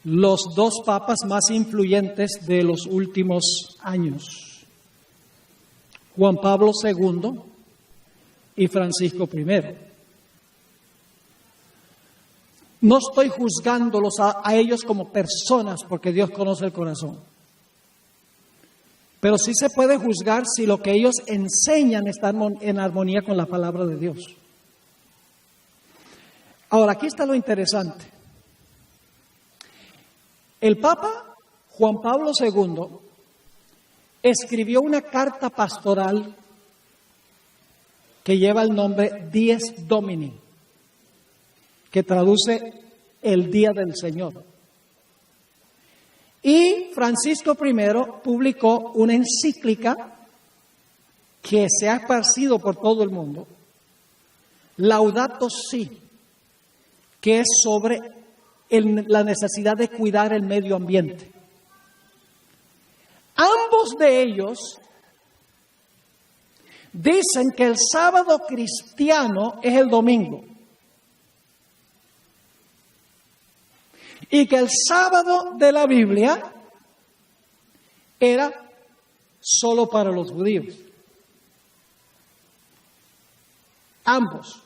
los dos papas más influyentes de los últimos años, Juan Pablo II y Francisco I. No estoy juzgándolos a ellos como personas, porque Dios conoce el corazón. Pero sí se puede juzgar si lo que ellos enseñan está en armonía con la palabra de Dios. Ahora, aquí está lo interesante. El Papa Juan Pablo II escribió una carta pastoral que lleva el nombre Dies Domini, que traduce el día del Señor. Y Francisco I publicó una encíclica que se ha esparcido por todo el mundo, Laudato Si, que es sobre la necesidad de cuidar el medio ambiente. Ambos de ellos dicen que el sábado cristiano es el domingo y que el sábado de la Biblia era solo para los judíos. Ambos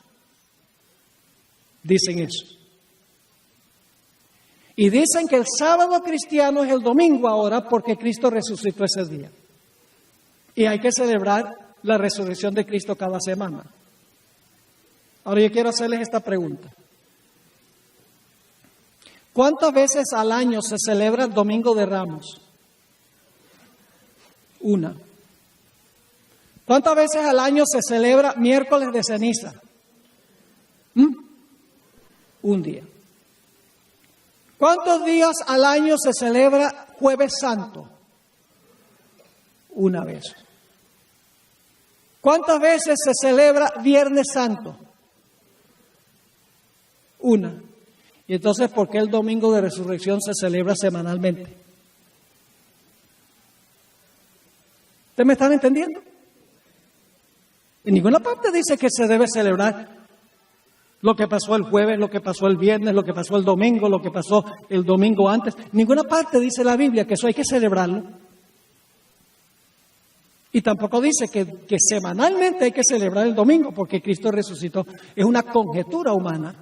dicen eso. Y dicen que el sábado cristiano es el domingo ahora porque Cristo resucitó ese día. Y hay que celebrar la resurrección de Cristo cada semana. Ahora yo quiero hacerles esta pregunta. ¿Cuántas veces al año se celebra el Domingo de Ramos? Una. ¿Cuántas veces al año se celebra miércoles de ceniza? Un día. ¿Cuántos días al año se celebra Jueves Santo? Una vez. ¿Cuántas veces se celebra Viernes Santo? Una. Y entonces, ¿por qué el Domingo de Resurrección se celebra semanalmente? ¿Ustedes me están entendiendo? En ninguna parte dice que se debe celebrar lo que pasó el jueves, lo que pasó el viernes, lo que pasó el domingo, lo que pasó el domingo antes. En ninguna parte dice la Biblia que eso hay que celebrarlo. Y tampoco dice que semanalmente hay que celebrar el domingo porque Cristo resucitó. Es una conjetura humana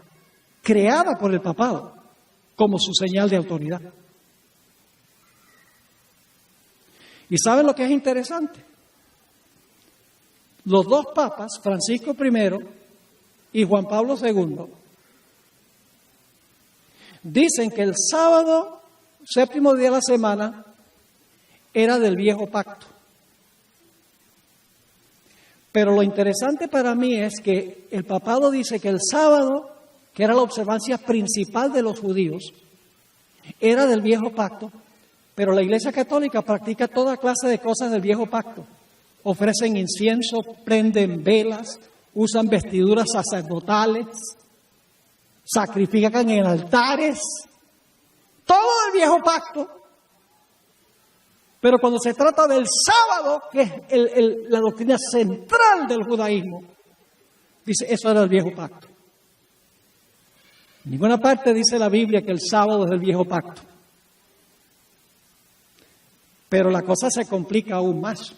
creada por el papado como su señal de autoridad. ¿Y saben lo que es interesante? Los dos papas, Francisco I y Juan Pablo II, dicen que el sábado, séptimo día de la semana, era del viejo pacto. Pero lo interesante para mí es que el papado dice que el sábado, que era la observancia principal de los judíos, era del viejo pacto, pero la Iglesia Católica practica toda clase de cosas del viejo pacto. Ofrecen incienso, prenden velas, usan vestiduras sacerdotales, sacrifican en altares, todo el viejo pacto. Pero cuando se trata del sábado, que es la doctrina central del judaísmo, dice, eso era el viejo pacto. En ninguna parte dice la Biblia que el sábado es el viejo pacto. Pero la cosa se complica aún más.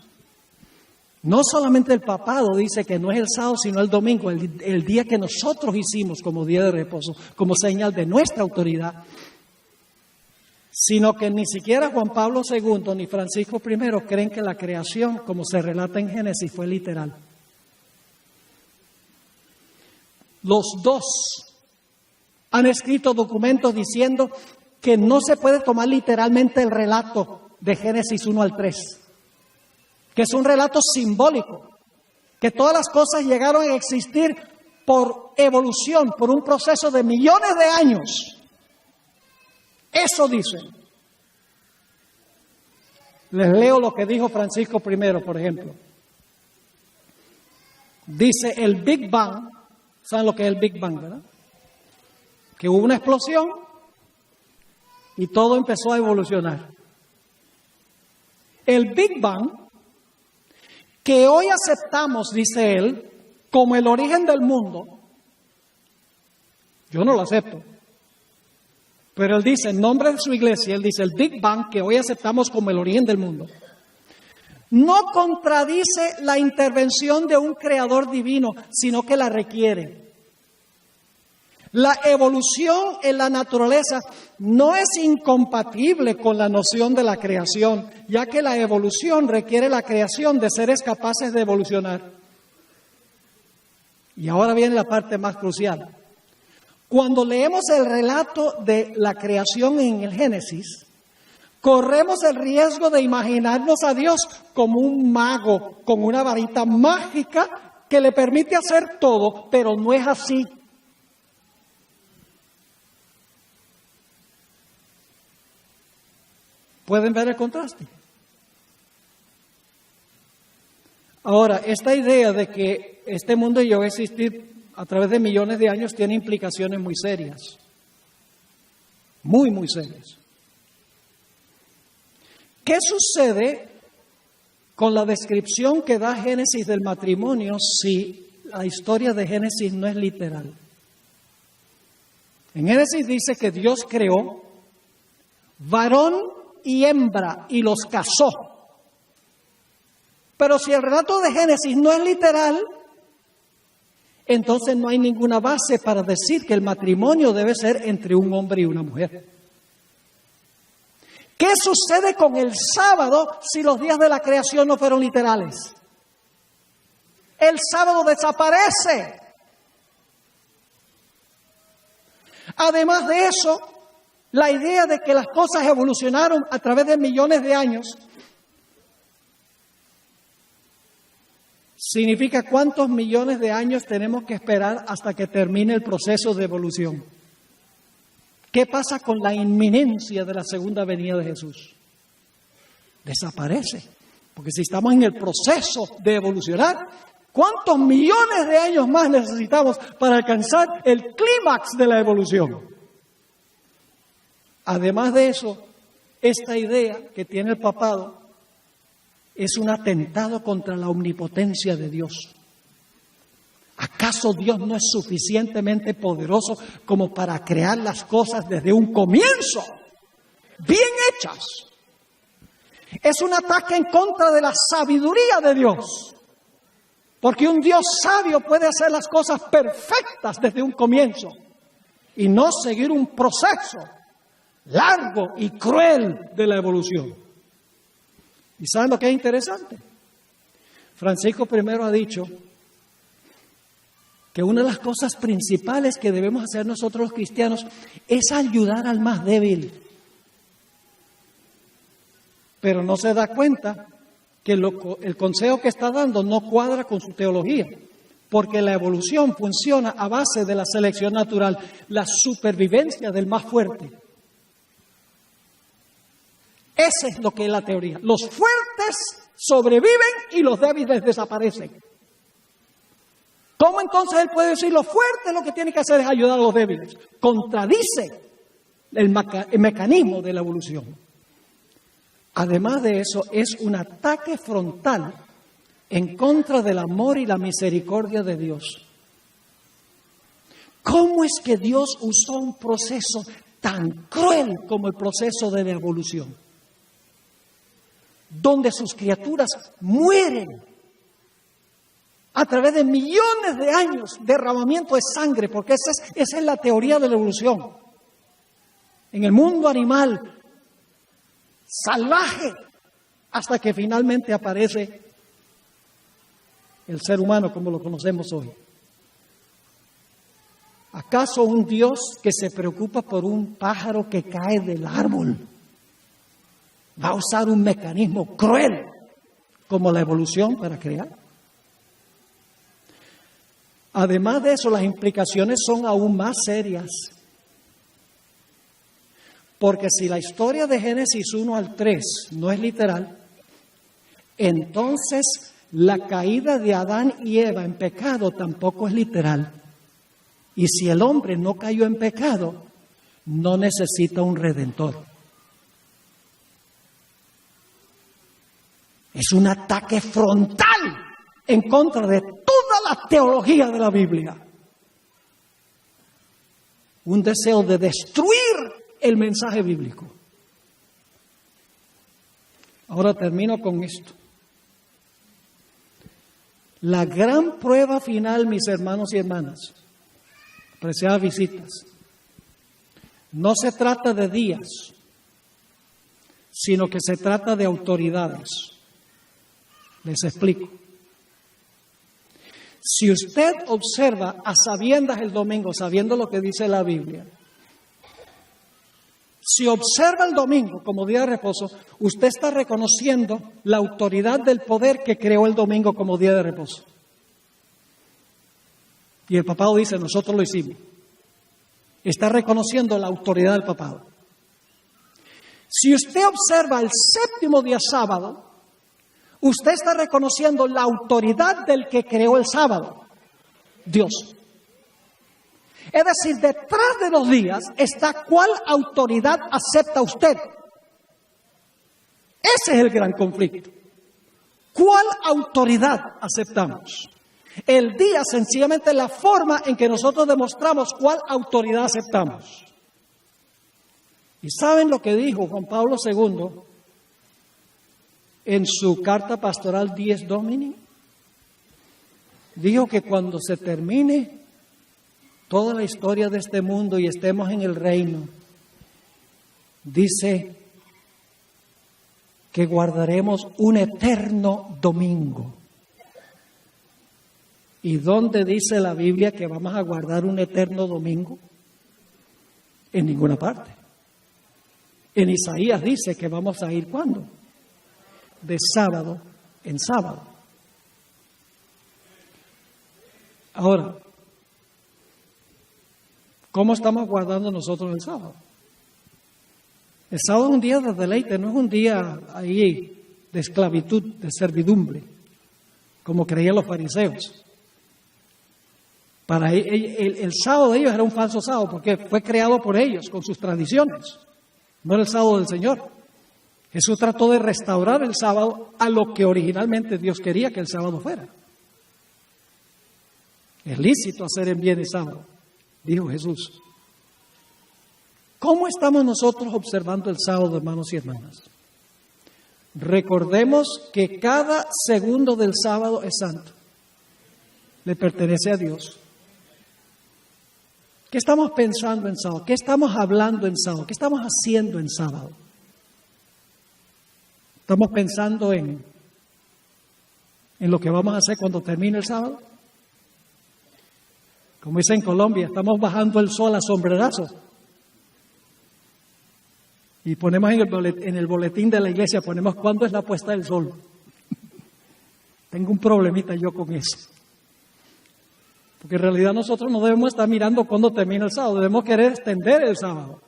No solamente el papado dice que no es el sábado, sino el domingo, el día que nosotros hicimos como día de reposo, como señal de nuestra autoridad, sino que ni siquiera Juan Pablo II ni Francisco I creen que la creación, como se relata en Génesis, fue literal. Los dos han escrito documentos diciendo que no se puede tomar literalmente el relato de Génesis 1 al 3. Que es un relato simbólico, que todas las cosas llegaron a existir por evolución, por un proceso de millones de años. Eso dicen. Les leo lo que dijo Francisco I, por ejemplo. Dice el Big Bang, ¿saben lo que es el Big Bang, verdad? Que hubo una explosión y todo empezó a evolucionar. El Big Bang, que hoy aceptamos, dice él, como el origen del mundo, yo no lo acepto. Pero él dice, en nombre de su iglesia, él dice, el Big Bang, que hoy aceptamos como el origen del mundo, no contradice la intervención de un creador divino, sino que la requiere. La evolución en la naturaleza no es incompatible con la noción de la creación, ya que la evolución requiere la creación de seres capaces de evolucionar. Y ahora viene la parte más crucial. Cuando leemos el relato de la creación en el Génesis, corremos el riesgo de imaginarnos a Dios como un mago con una varita mágica que le permite hacer todo, pero no es así. ¿Pueden ver el contraste? Ahora, esta idea de que este mundo llegó a existir a través de millones de años tiene implicaciones muy serias. Muy, muy serias. ¿Qué sucede con la descripción que da Génesis del matrimonio si la historia de Génesis no es literal? En Génesis dice que Dios creó varón y hembra y los casó. Pero si el relato de Génesis no es literal, entonces no hay ninguna base para decir que el matrimonio debe ser entre un hombre y una mujer. ¿Qué sucede con el sábado si los días de la creación no fueron literales? El sábado desaparece. Además de eso, la idea de que las cosas evolucionaron a través de millones de años significa cuántos millones de años tenemos que esperar hasta que termine el proceso de evolución. ¿Qué pasa con la inminencia de la segunda venida de Jesús? Desaparece. Porque si estamos en el proceso de evolucionar, ¿cuántos millones de años más necesitamos para alcanzar el clímax de la evolución? Además de eso, esta idea que tiene el papado es un atentado contra la omnipotencia de Dios. ¿Acaso Dios no es suficientemente poderoso como para crear las cosas desde un comienzo, bien hechas? Es un ataque en contra de la sabiduría de Dios. Porque un Dios sabio puede hacer las cosas perfectas desde un comienzo y no seguir un proceso largo y cruel de la evolución. ¿Y saben lo que es interesante? Francisco I ha dicho que una de las cosas principales que debemos hacer nosotros los cristianos es ayudar al más débil. Pero no se da cuenta que el consejo que está dando no cuadra con su teología, porque la evolución funciona a base de la selección natural, la supervivencia del más fuerte. Esa es lo que es la teoría. Los fuertes sobreviven y los débiles desaparecen. ¿Cómo entonces él puede decir los fuertes lo que tiene que hacer es ayudar a los débiles? Contradice el mecanismo de la evolución. Además de eso, es un ataque frontal en contra del amor y la misericordia de Dios. ¿Cómo es que Dios usó un proceso tan cruel como el proceso de la evolución? Donde sus criaturas mueren a través de millones de años de derramamiento de sangre, porque esa es la teoría de la evolución. En el mundo animal, salvaje, hasta que finalmente aparece el ser humano como lo conocemos hoy. ¿Acaso un Dios que se preocupa por un pájaro que cae del árbol va a usar un mecanismo cruel como la evolución para crear? Además de eso, las implicaciones son aún más serias. Porque si la historia de Génesis 1 al 3 no es literal, entonces la caída de Adán y Eva en pecado tampoco es literal. Y si el hombre no cayó en pecado, no necesita un redentor. Es un ataque frontal en contra de toda la teología de la Biblia. Un deseo de destruir el mensaje bíblico. Ahora termino con esto. La gran prueba final, mis hermanos y hermanas, apreciadas visitas, no se trata de días, sino que se trata de autoridades. Les explico. Si usted observa a sabiendas el domingo, sabiendo lo que dice la Biblia, si observa el domingo como día de reposo, usted está reconociendo la autoridad del poder que creó el domingo como día de reposo. Y el papado dice, nosotros lo hicimos. Está reconociendo la autoridad del papado. Si usted observa el séptimo día sábado, usted está reconociendo la autoridad del que creó el sábado, Dios. Es decir, detrás de los días está cuál autoridad acepta usted. Ese es el gran conflicto. ¿Cuál autoridad aceptamos? El día sencillamente es la forma en que nosotros demostramos cuál autoridad aceptamos. ¿Y saben lo que dijo Juan Pablo II en su carta pastoral Dies Domini? Dijo que cuando se termine toda la historia de este mundo y estemos en el reino, dice que guardaremos un eterno domingo. ¿Y dónde dice la Biblia que vamos a guardar un eterno domingo? En ninguna parte. En Isaías dice que vamos a ir ¿cuándo? De sábado en sábado. Ahora, ¿cómo estamos guardando nosotros el sábado? El sábado es un día de deleite, no es un día ahí de esclavitud, de servidumbre, como creían los fariseos. Para el sábado de ellos era un falso sábado, porque fue creado por ellos, con sus tradiciones. No era el sábado del Señor. Jesús trató de restaurar el sábado a lo que originalmente Dios quería que el sábado fuera. Es lícito hacer en bien el sábado, dijo Jesús. ¿Cómo estamos nosotros observando el sábado, hermanos y hermanas? Recordemos que cada segundo del sábado es santo. Le pertenece a Dios. ¿Qué estamos pensando en sábado? ¿Qué estamos hablando en sábado? ¿Qué estamos haciendo en sábado? ¿Estamos pensando en lo que vamos a hacer cuando termine el sábado? Como dice en Colombia, estamos bajando el sol a sombrerazos. Y ponemos en el boletín de la iglesia, ponemos cuándo es la puesta del sol. Tengo un problemita yo con eso. Porque en realidad nosotros no debemos estar mirando cuándo termina el sábado, debemos querer extender el sábado.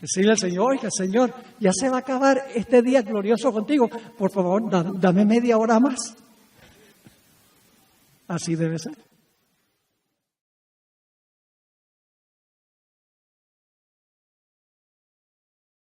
Decirle al Señor, oiga Señor, ya se va a acabar este día glorioso contigo, por favor, dame media hora más. Así debe ser.